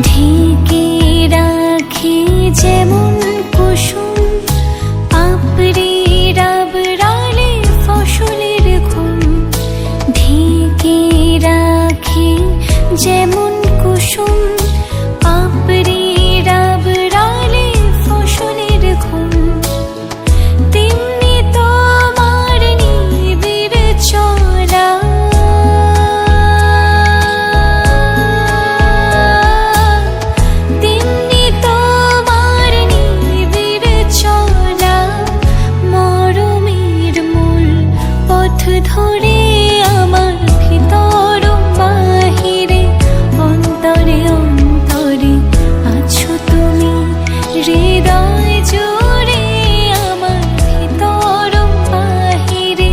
ঢেকে রাখি যেমন কুসুম পাপড়ি রাবড়ালে ফসলের ঘুম। ঢেকে রাখি যেমন কুসুম পাপড়ি রাবড়ালে ফসলের ঘুম। তেমনি তোমার নিবিড় চলা ধরে আমার ভিতর বাহিরে অন্তরে অন্তরে আছো তুমি হৃদয় জুড়ে। আমার ভিতর বাহিরে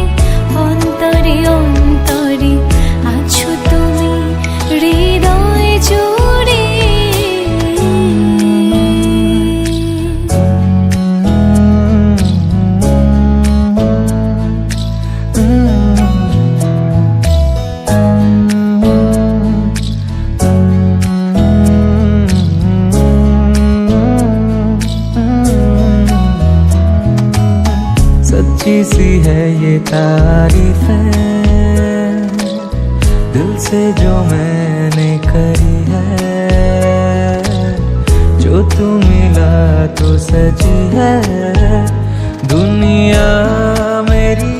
অন্তরে অন্তরে আছো তুমি হৃদয় জুড়ে। सच्ची सी है ये तारीफ है दिल से जो मैंने करी है। जो तू मिला तो सजी है दुनिया मेरी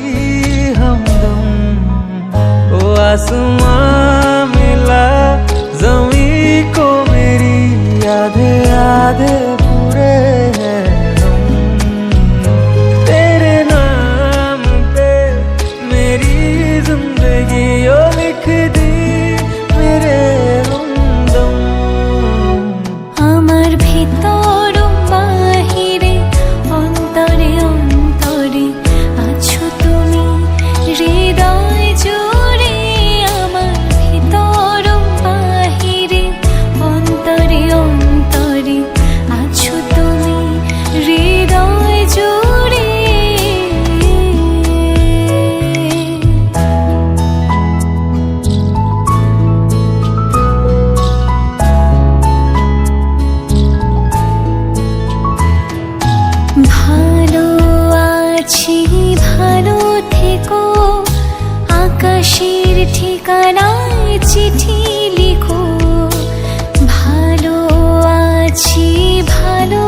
हमदम। ओ आसमां मिला ज़मीं को मेरी आधे आधे पूरे हैं। लिख दी मेरे हमदम। আমার ভিতর বাহিরে অন্তরে অন্তরে আছো তুমি হৃদয় জুড়ে। আমার ভিতর বাহিরে অন্তরে অন্তরে আছো তুমি হৃদয় জুড়ে। ভালো আছি ভালো থেকো আকাশের ঠিকানায় চিঠি লিখো। ভালো আছি ভালো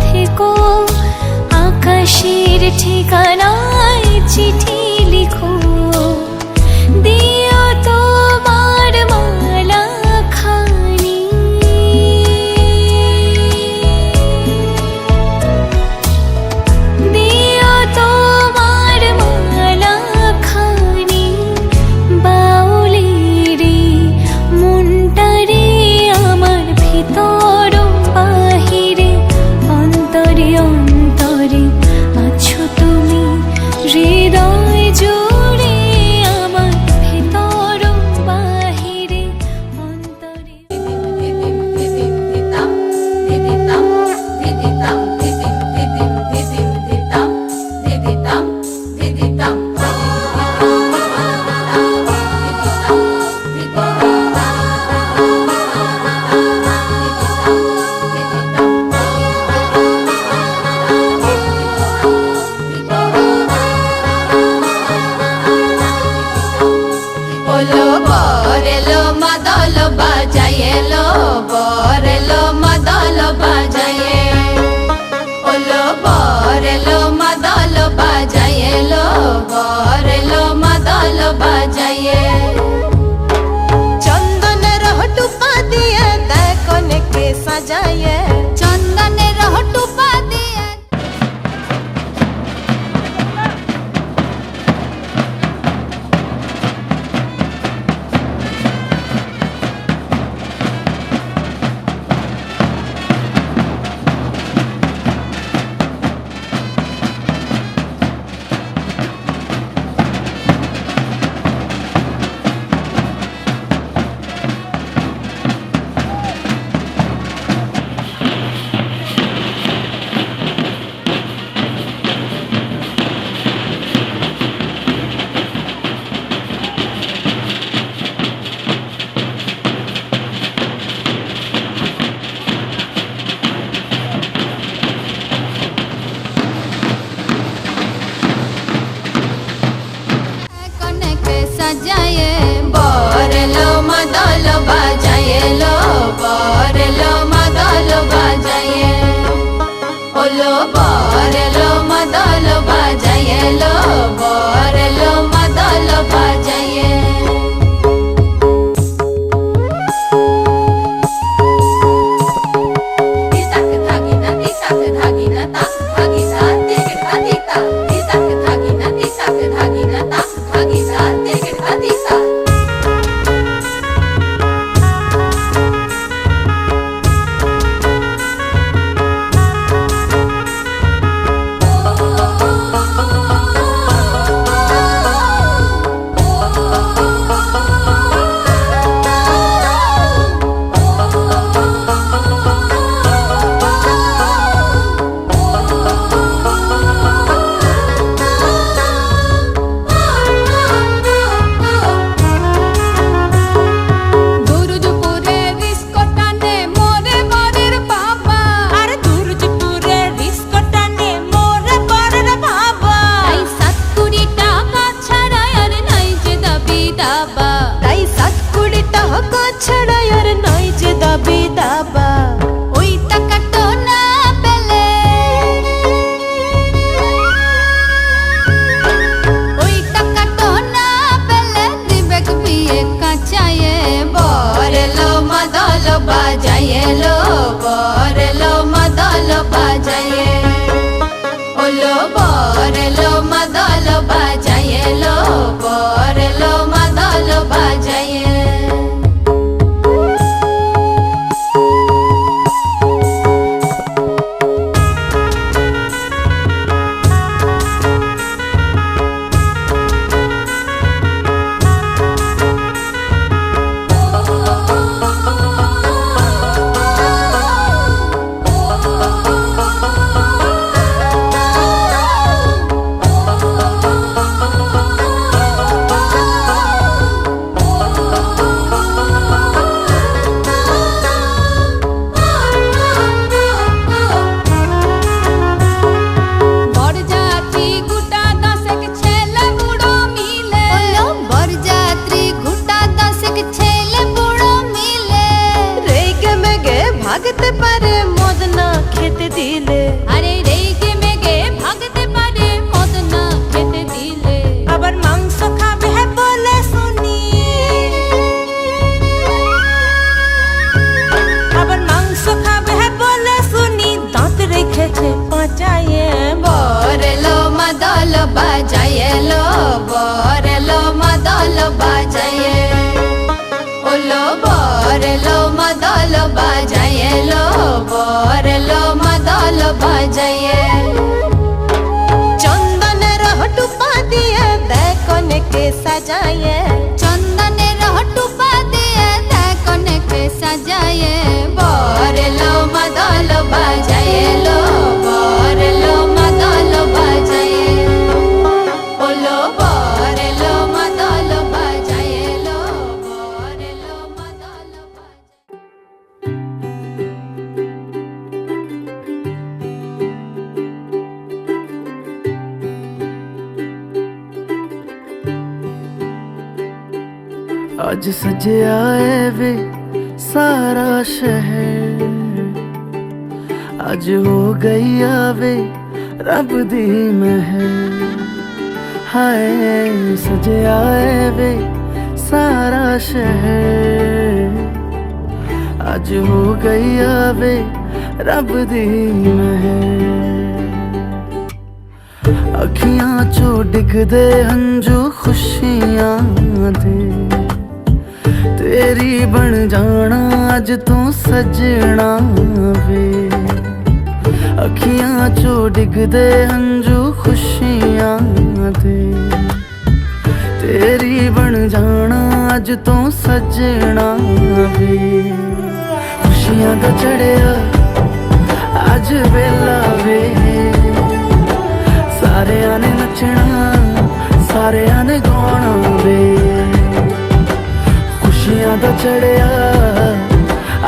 থেকো আকাশের ঠিকানায় চিঠি লিখো। দিও তোমার মালা খানি বাজায়ে ওলো বরলো মাদল বাজায়ে লো বরলো মাদল বাজায়ে ভাগতে পারে মদ না খেতে দিলে আরে রেগে মেগে ভাগতে পারে মদ না খেতে দিলে আবার মাংস খাবে বলে শুনি আবার মাংস খাবে বলে শুনি দাঁত রেখেছে পাঁচায়ে বরলো মাদল বাজায়ে লো বরলো মাদল বাজায়ে ওলো বরলো মাদল বাজায়ে লো বরলো মাদল বাজায়ে চন্দনের হটুপা দিয়ে দেখনে কে সাজায়ে চন্দনের হটুপা দিয়ে দেখনে কে সাজায়ে বরলো মাদল বাজায়ে লো বরলো মাদল বাজায়ে ওলো বরলো মাদল বাজায়ে লো বরলো মাদল বাজায়ে आज सजया है वे सारा शहर आज हो गई आवे रब दी महर हाय सजया है वे सारा शहर आज हो गई आवे रब दी महर अखियां चो डिगदे हंजू खुशियां दे तेरी बन जाना अज तू सजना वे अखियां चो डिगदे हंजू खुशियां दे तेरी बन जाना अज तू सजना वे खुशियां दा चढ़िया अज वेला वे सारियां ने नचना सारियां ने गाना वे खुशियां दा चढ़िया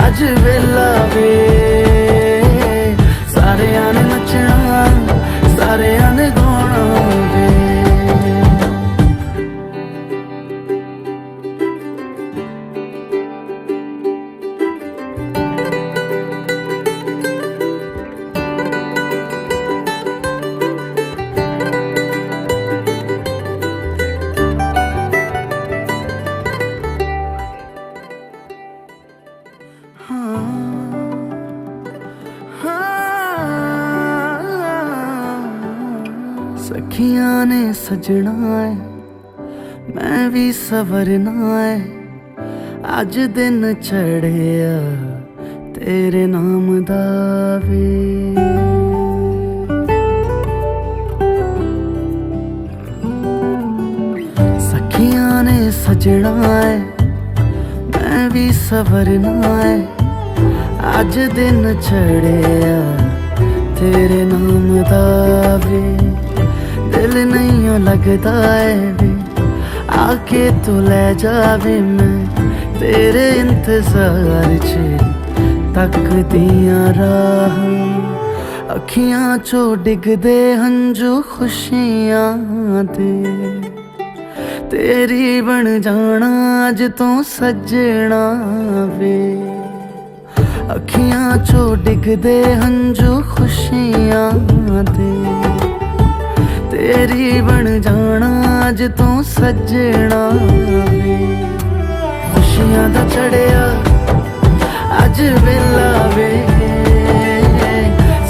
अज वेला वे सारियां ने नचना सारियां ने गाना वे सखियां ने सजना है मैं भी सवरना है अज दिन चढ़िया तेरे नाम दा वे सखियां ने सजना है मैं भी सवरना है अज दिन चढ़िया तेरे नाम दा वे दिल नहीं लगता है वे आके तू ले जावे मैं तेरे इंतजार च तक दिया राह अखियां चो डिगदे हंजू खुशियां दे तेरी बन जाना अज तू सजना वे अखियां चो डिगदे हंजू खुशियां दे तेरी बन जाना अज तू सजना वे खुशियां दा चढ़िया अज वेला वे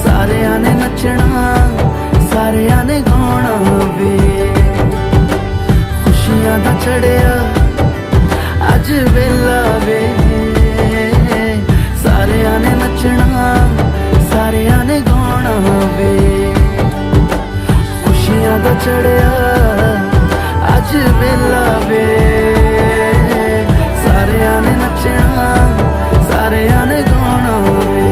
सारे चढ़िया अज वेला वे सारिया ने नचना सारिया ने गाना वे खुशियां दा चढ़िया अज वेला वे सारिया ने नचना सारिया ने गाना वे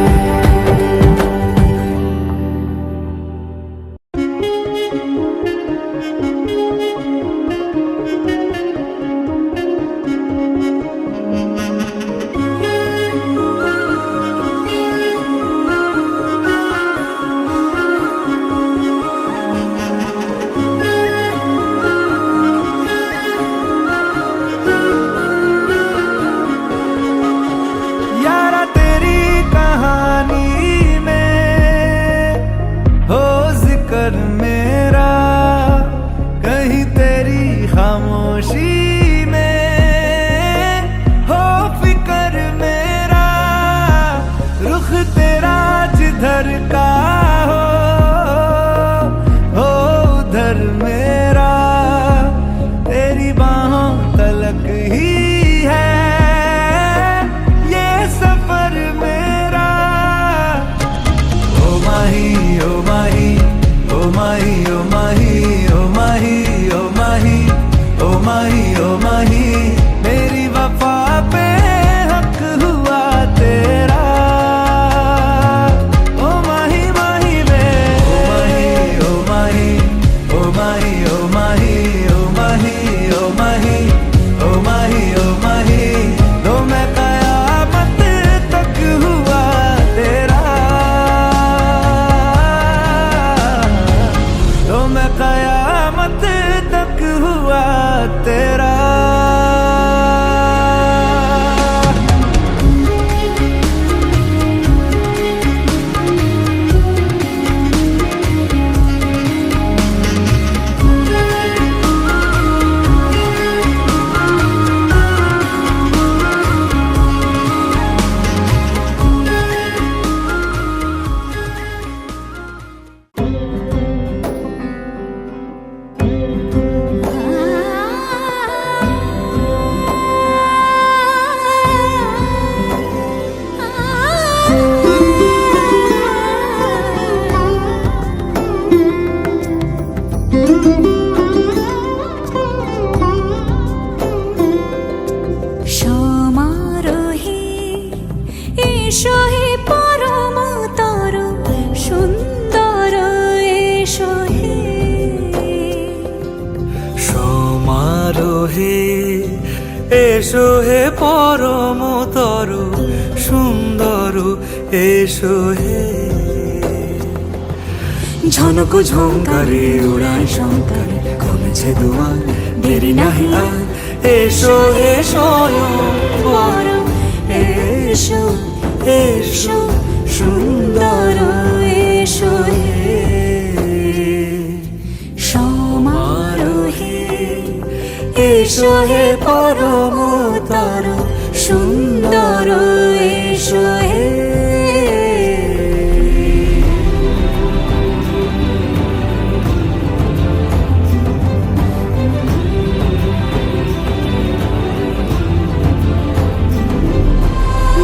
এসো হে পরমতর সুন্দর এসো হে ঝনক ঝঙ্কারে উড়ায় শঙ্কারে কমেছে দুয়ার দেরি নাহি আর এসো হে স্বয়ং পরম এসো এসো সুন্দর এসো হে সমারোহে এসো হে পরমতর সুন্দর এসো হে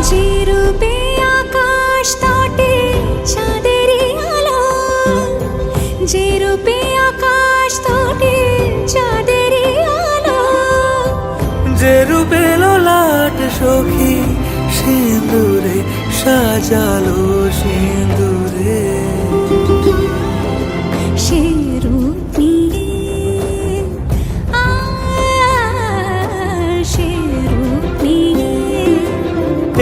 যে রূপে আকাশ তটে চাঁদেরই আলো, যে রূপে আকাশ তটে চাঁদেরই আলো, যে রূপে ললাট সখী সিঁদুরে সাজালো সিঁদুরে সে রূপ নিয়ে সে রূপ নিয়ে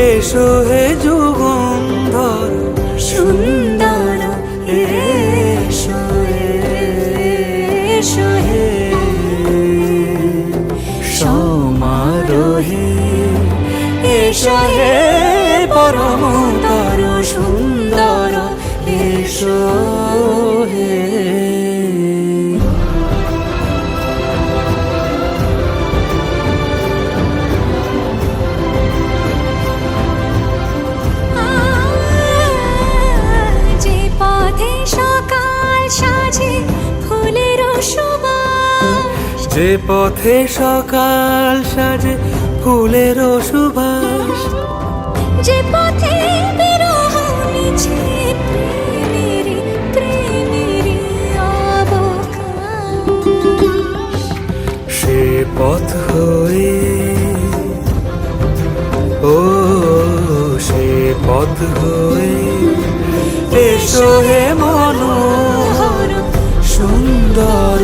এসো হে যুগন্ধর সুন্দর এসো এসো হে সমারোহে এসো হে পরমতর সুন্দর এসো হে যে পথে সকাল সাজে ফুলের সুবাস, যে পথে সকাল সাজে ফুলের সুবাস, যে পথে বিরহ মিছে প্রেমেরই প্রেমেরই অবকাশ, সে পথ হয়ে ও সে পথ হয়ে এসো হে মনোহর সুন্দর,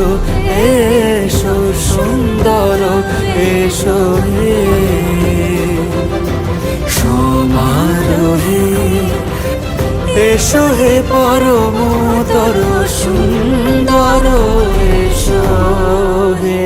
এসো সুন্দর, এসো হে সমারোহে, এসো হে পরমতর সুন্দর, এসো হে।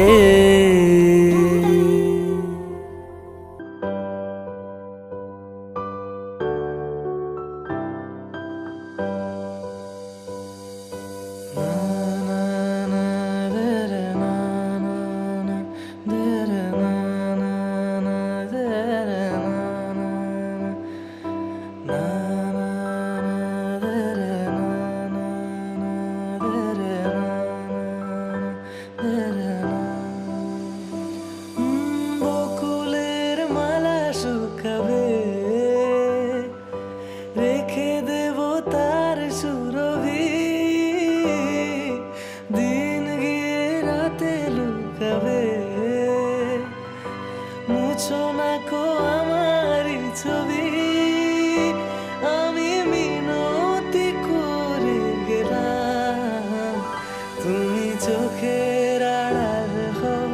বকুলের মালা শুকাবে, রেখে দেব তার সুরভি, দিন গিয়ে রাতে লুকাবে, মুছো না কো আমারই ছবি, আমি মিনতি করে গেলাম, তুমি চোখের আড়াল হও,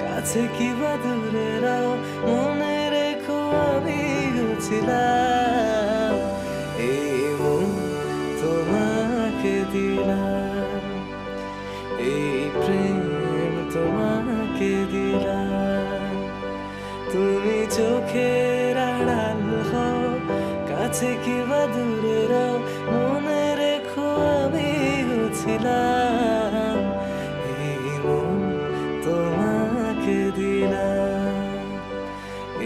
কাছে কি বা দূরে রাও, মনে রেখো আমি ছিলাম, এই মন তোমাকে দিলাম, এই প্রেম তোমাকে দিলাম, তুমি চোখের আড়াল হও, কাছে কি বা দূরে রাও, মনে রেখো আমি ছিলাম, এই মন তোমাকে দিলাম,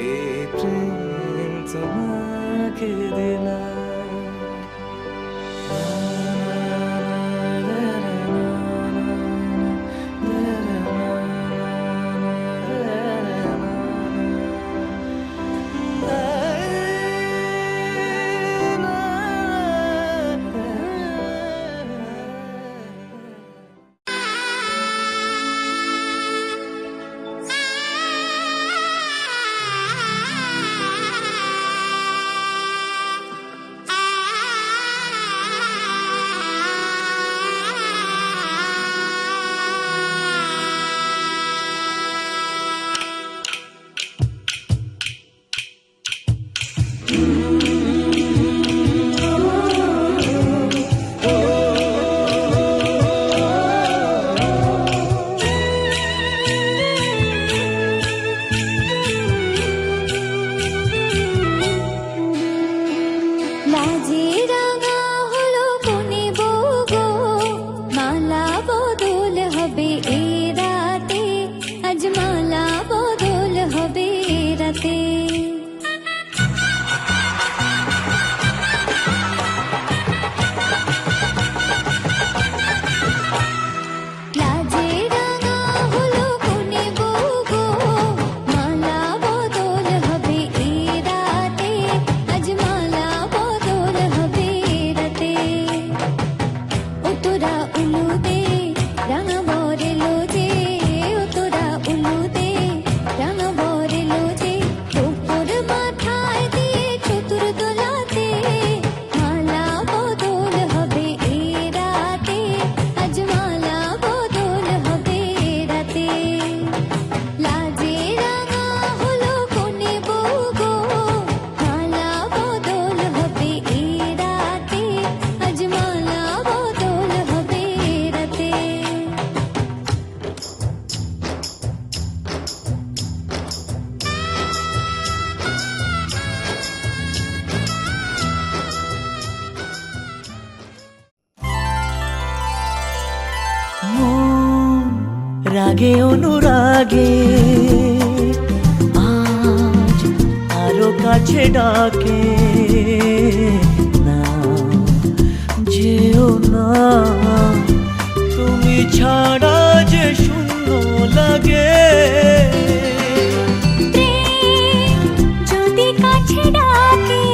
এই প্রেম তোমাকে দিলাম। লাজে রাঙা হলো বনে বগো, মালা বদল হবে এ রাতে, আজ মালা বদল হবে এ রাতে। লাজে রাঙা হলো বনে বগো, মালা বদল হবে এ রাতে, আজ মালা বদল হবে এ রাতে। ও তোরা উলুদে রাঙা বরেলো যে, ও তোরা উলুদে রাঙা বরেলো যে, ওপর মাথায় দিয়ে চতুর দোলাতে, মালা বদল হবে এ রাতে, আজ মালা বদল হবে এ রাতে। লাজে রাঙা হলো কোনে বগো, মালা বদল হবে এ রাতে, আজ মালা বদল হবে এ রাতে। মন রাগে অনুরাগে আজ আরো কাছে ডাকে, না যেও না তুমি ছাড়া যে শূন্য লাগে। প্রেম যদি কাছে ডাকে,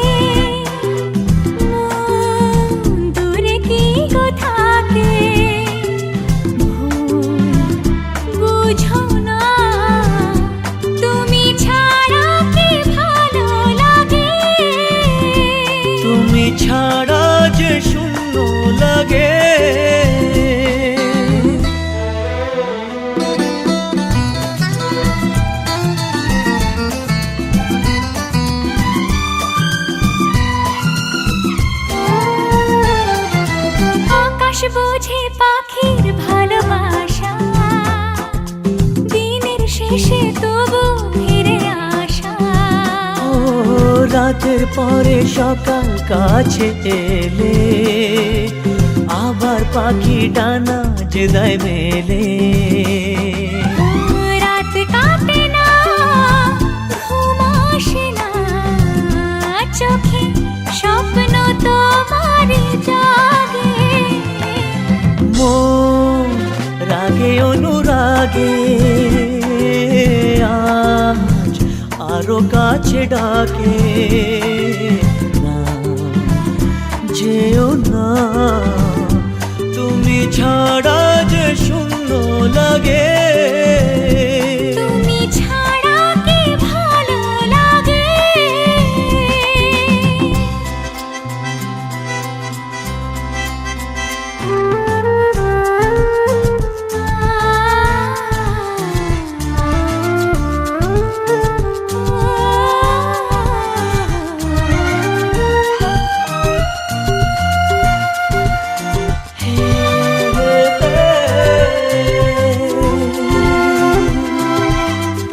মন দূরে কি গো থাকে, ভুল বুঝো না, তুমি ছাড়া কি ভালো লাগে। তুমি ছাড়া যে শূন্য লাগে। আকাশ বোঝে পাখির ভালোবাসা, দিনের শেষে তবু ফিরে আসা। ও রাতের পরে সকাল কাছে এলে, আবার পাখি ডানা যে দেয় মেলে। রাত কাটে না, ঘুম আসে না, চোখে স্বপ্ন তোমার জাগে। মন রাগে অনুরাগে আজ আরো কাছে ডাকে। না যেও না, তুমি ছাড়া যে শূন্য লাগে। তুমি ছাড়া কি ভালো লাগে।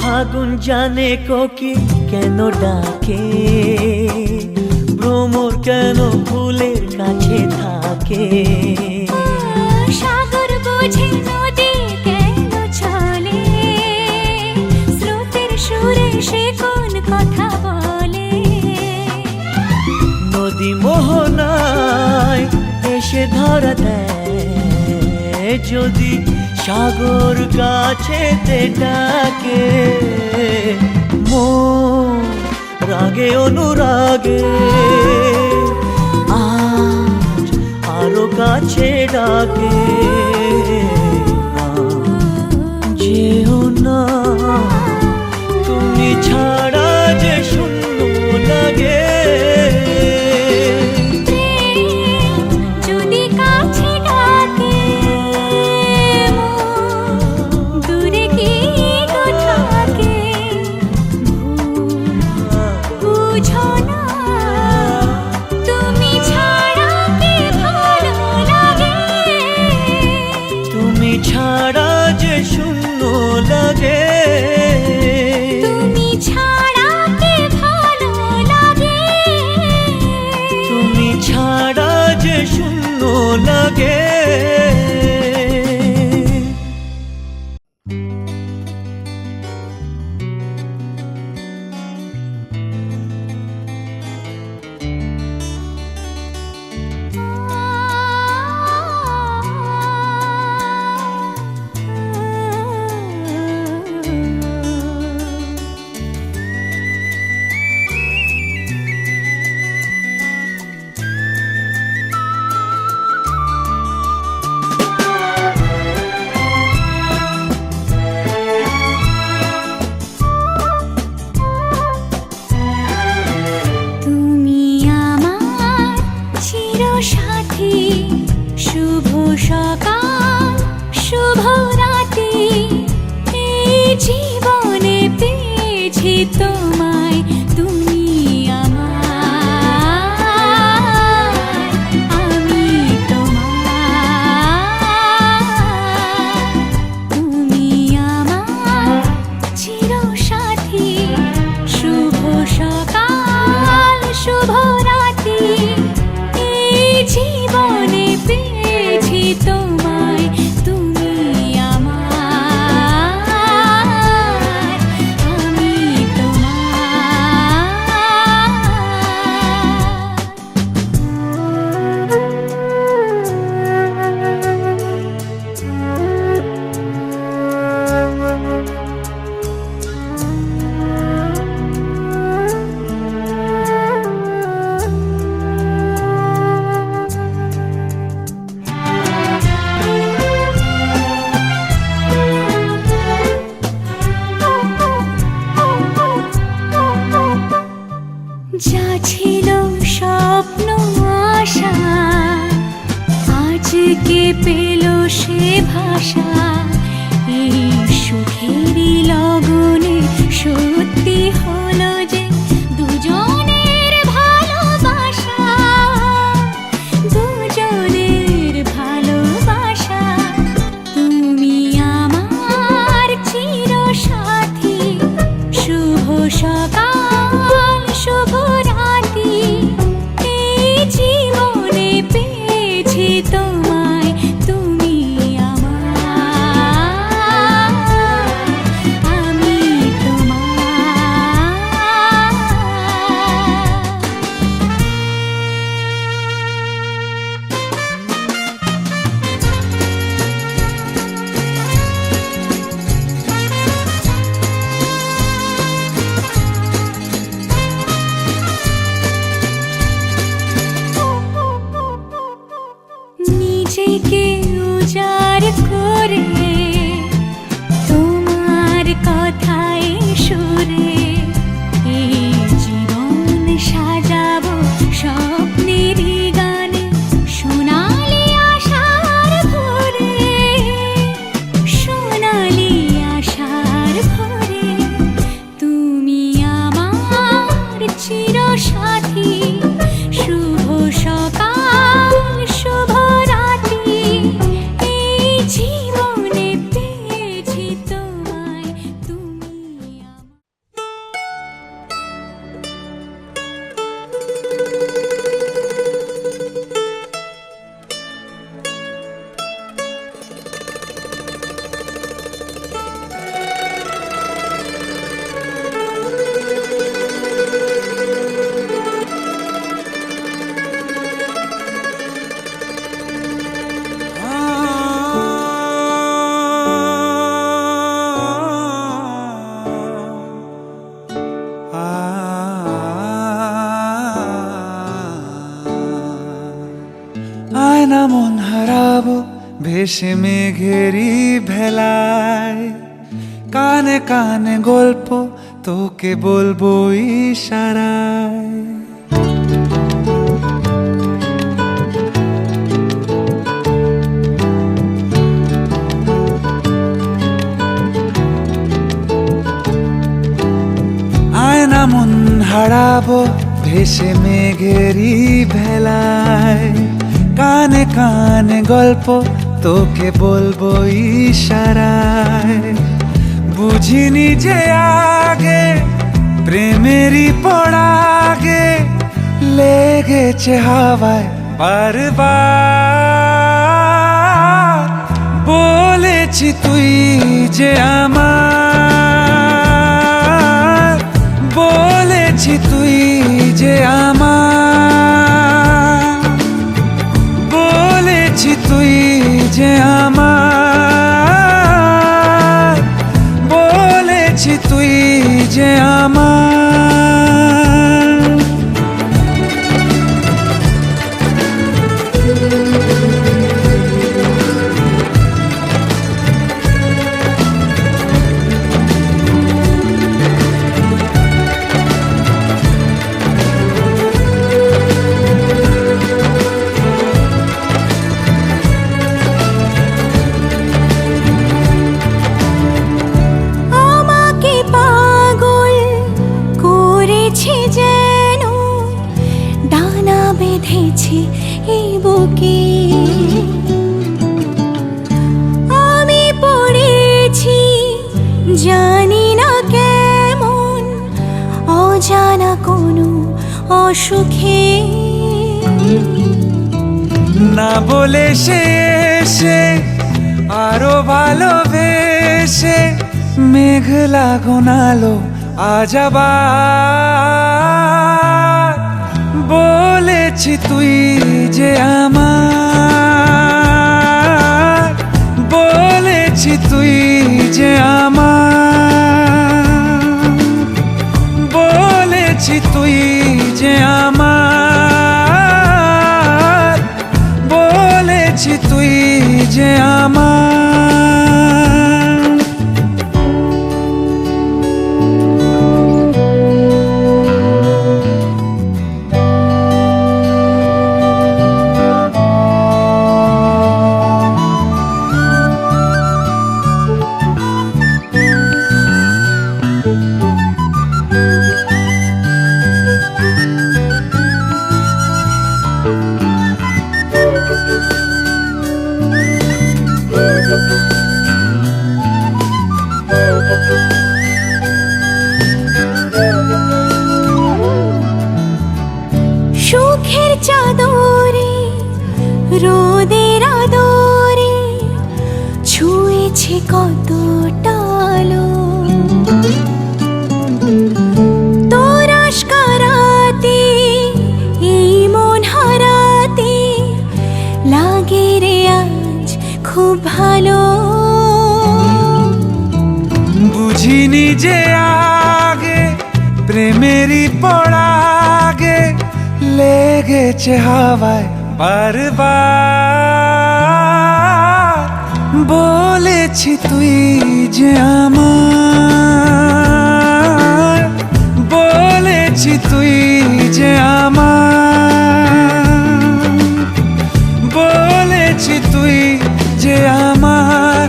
ফাগুন জানে কোকিল কেন ডাকে, ভ্রমর কেন ফুলের কাছে থাকে। সাগর বোঝে নদী কেন চলে, স্রোতের সুরে সে কোন কথা বলে। নদী মোহনায় এসে ধরা দেয়, যদি সাগর কাছেতে ডাকে। মন রাগে অনুরাগে আজ আরো কাছে ডাকে। না যেও না, তুমি ছাড়া যে শূন্য লাগে। প্রেম যদি কাছে ডাকে, মন দূরে কি গো থাকে, ভুল বুঝো না, তুমি ছাড়া কি ভালো লাগে। তুমি ছাড়া যে শূন্য লাগে। তুমি ছাড়া কি ভালো লাগে। তুমি ছাড়া যে শূন্য লাগে। তুমি আমার চিরসাথী, শুভ সকাল শুভ রাতি, এই জীবনে পেয়েছি তোমায়, তুমি আমার, আমি তোমার। তুমি আমার চিরসাথী, শুভ সকাল শুভ রাতি, এই জীবনে পেয়েছি তোমায়, তুমি আমার, আমি তোমার। ছিল স্বপ্ন আশা, আজকে পেল সে ভাষা। এই সুখেরই লগনে সত্যি হলো যে দুজনের ভালোবাসা, দুজনের ভালোবাসা। তুমি আমার চিরসাথী, শুভ সকাল শুভ রাতি। এই জীবনে পেয়েছি তোমায়, তুমি আমার, আমি তোমার। নিজেকে উজাড় করে তোমার কথায় সুরে এই জীবন সাজাবো স্বপ্নেরই গানে, সোনালি আশার ভোরে, সোনালি আশার ভোরে। তুমি আমার চিরসাথী, শুভ সকাল শুভ রাতি। এই জীবনে পেয়েছি তোমায়, তুমি আমার। আয়না মন হারাবো ভেসে মেঘেরি ভেলায়, কানে কানে গল্প তোকে বলবো ইশারায়। আয়না মন হারাবো ভেসে মেঘেরি ভেলায়, কানে কানে গল্প তোকে বলবো ইশারায়। বুঝিনি যে আগে প্রেমেরই পড়াগে লেগেছে হাওয়ায় বারবার। বলেছি তুই যে আমার, বলেছি তুই যে আমার, বলেছি তুই যে আমার, বলেছি তুই যে আমার। আমাকে পাগল করেছে যেন, ডানা বেঁধেছে এই বুকে। আমি পড়েছি জানি না কেমন, অজানা কোনো অসুখে। না বলে সে এসে আরো ভালোবেসে মেঘলা গোনালো আজ আবার। বলেছি তুই যে আমার, বলেছি তুই যে আমার, বলেছি তুই যে আমার, বলেছি তুই যে আমার। চোখের চাদরে রোদের আদরে ছুঁয়েছে কতটা আলো তোর আশকারাতে এই মন হারাতে লাগে রে আজ খুব ভালো বুঝিনি যে আগে প্রেমেরই পড়াগে লেগেছে হাওয়ায় বারবার বলেছি তুই যে আমার বলেছি তুই যে আমার বলেছি তুই যে আমার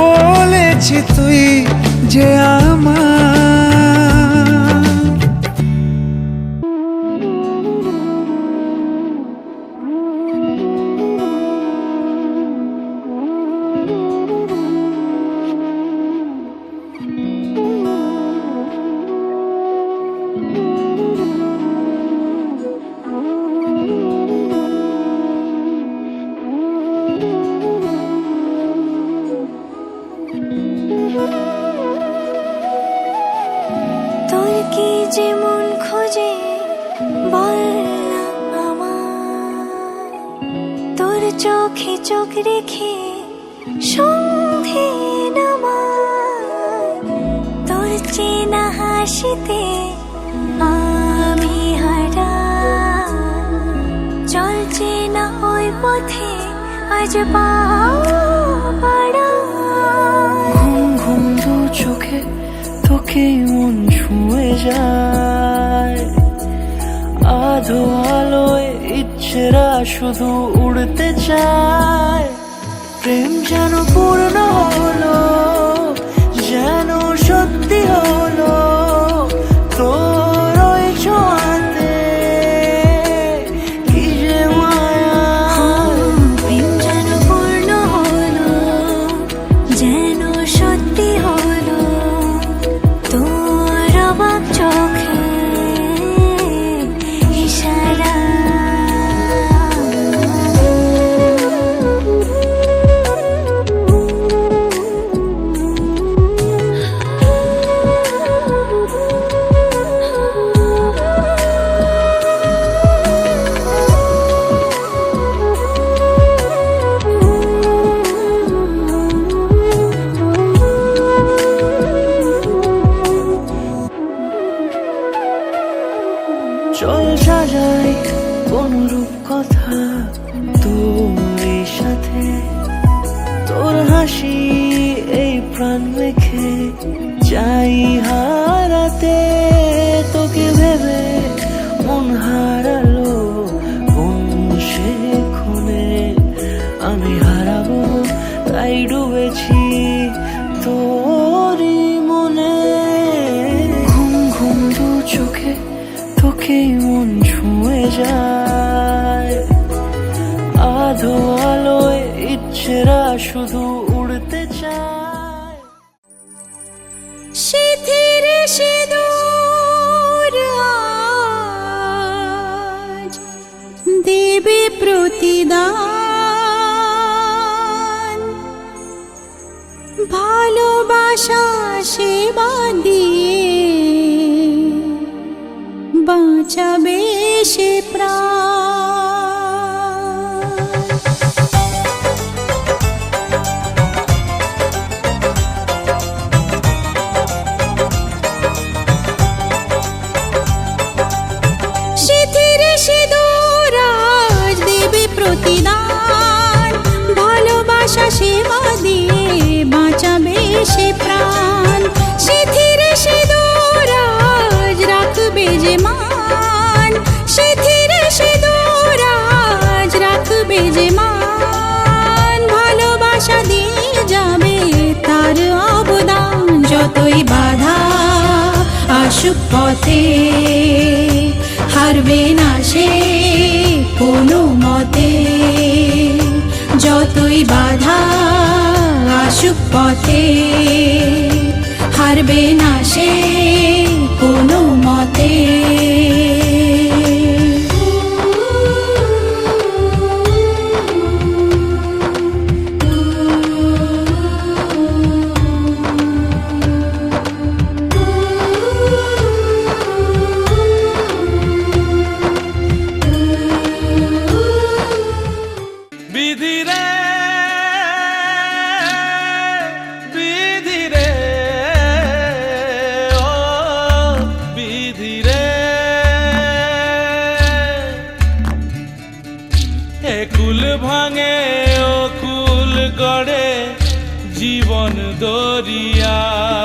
বলেছি তুই যে আমার তোর কি যে মন খোঁজে বল না আমায় তোর চোখে চোখ রেখে সন্ধে নামায় তোর চেনা হাসিতে আমি হারা চলছে না ওই পথে আজ পাড়া ঘুম ঘুম দু চোখে তোকে মন ছুঁয়ে যায় আধো আলোয় ইচ্ছেরা শুধু উড়তে চায় প্রেম যেন পূর্ণ হলো যেন সত্যি হলো তোর ওই ছোঁয়াতে কি যে মায়া প্রেম যেন পূর্ণ হলো যেন সত্যি হলো তোর অবাক চোখে ইশারা চল সাজাই কোন রূপ কথা তোর সাথে তোর হাসি এই প্রাণ রেখে চাই হারাতে তোকে ভেবে মন হারালো কোন সে খুনে আমি হারাবো তাই ডুবেছি তোরই মনে ঘুম ঘুম দু চোখে তোকে মন ছুঁয়ে যায় আধো আলোয় ইচ্ছেরা শুধু উড়তে চায় শিথির সিঁদুর আজ দেবে প্রতিদান ভালোবাসা সেবা দিয়ে বাঁচাবে সে প্রাণ শিথির সিঁদুর আজ দেবে প্রতিদান ভালোবাসা সেবা দিয়ে বাঁচাবে সে প্রাণ শিথির সিঁদুর আজ রাখবে যে মান শিথির সিঁদুর আজ রাখবে যে মান ভালোবাসা দিয়ে যাবে তার অবদান যতই বাধা আসুক পথে হারবে না সে কোনো মতে যতই বাধা আসুক পথে হারবে না সে কোনো মতে কুল ভাঙে ও কুল গড়ে জীবন দরিয়ায়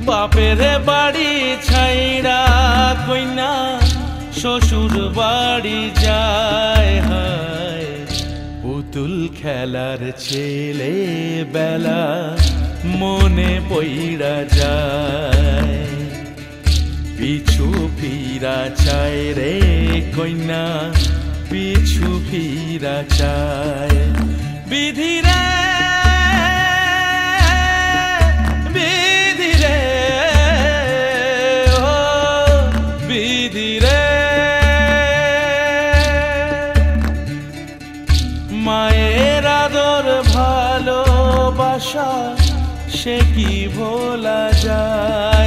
বাপের বাড়ি ছাইড়া কইনা শ্বশুর বাড়ি যায় হায় পুতুল খেলার ছেলে বেলা মনে পইড়া যায় পিছু ফিরা চায় রে কইনা পিছু ফিরা চায় বিধিরে বিধিরে ও বিধিরে মায়ের আদর ভালোবাসা সে কি ভোলা যায়